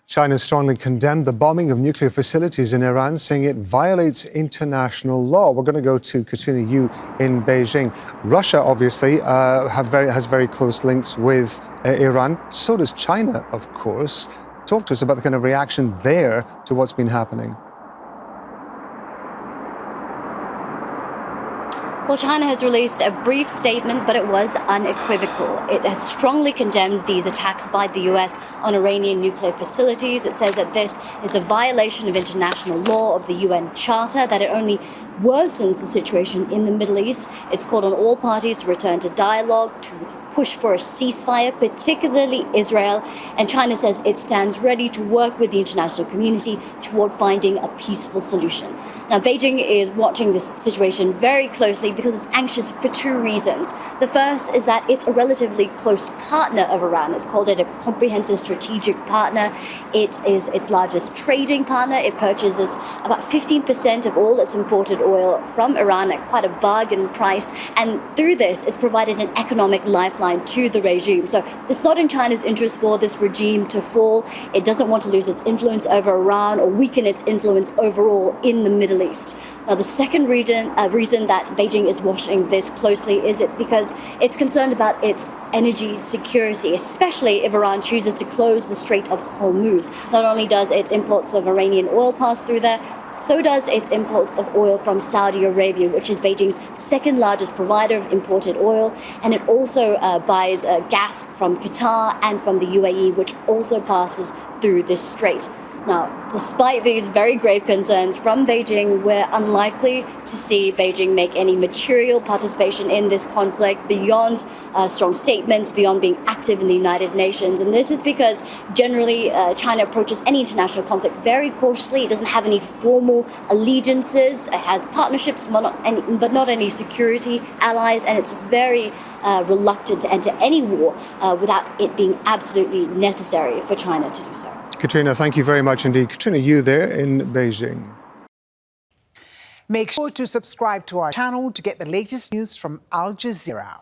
China strongly condemned the bombing of nuclear facilities in Iran, saying it violates international law. We're going to go to Katrina Yu in Beijing. Russia, obviously, has very close links with Iran. So does China, of course. Talk to us about the kind of reaction there to what's been happening. Well, China has released a brief statement, but it was unequivocal. It has strongly condemned these attacks by the US on Iranian nuclear facilities. It says that this is a violation of international law, of the UN Charter, that it only worsens the situation in the Middle East. It's called on all parties to return to dialogue, to push for a ceasefire, particularly Israel. And China says it stands ready to work with the international community toward finding a peaceful solution. Now, Beijing is watching this situation very closely because it's anxious for two reasons. The first is that it's a relatively close partner of Iran. It's called it a comprehensive strategic partner. It is its largest trading partner. It purchases about 15% of all its imported oil from Iran at quite a bargain price. And through this, it's provided an economic lifeline to the regime. So it's not in China's interest for this regime to fall. It doesn't want to lose its influence over Iran or weaken its influence overall in the Middle East. Now, the second reason that Beijing is watching this closely is because it's concerned about its energy security, especially if Iran chooses to close the Strait of Hormuz. Not only does its imports of Iranian oil pass through there, so does its imports of oil from Saudi Arabia, which is Beijing's second largest provider of imported oil. And it also buys gas from Qatar and from the UAE, which also passes through this strait. Now, despite these very grave concerns from Beijing, we're unlikely to see Beijing make any material participation in this conflict beyond strong statements, beyond being active in the United Nations. And this is because generally China approaches any international conflict very cautiously. It doesn't have any formal allegiances. It has partnerships, but not any security allies. And it's very reluctant to enter any war without it being absolutely necessary for China to do so. Katrina, thank you very much indeed. Katrina Yu there in Beijing. Make sure to subscribe to our channel to get the latest news from Al Jazeera.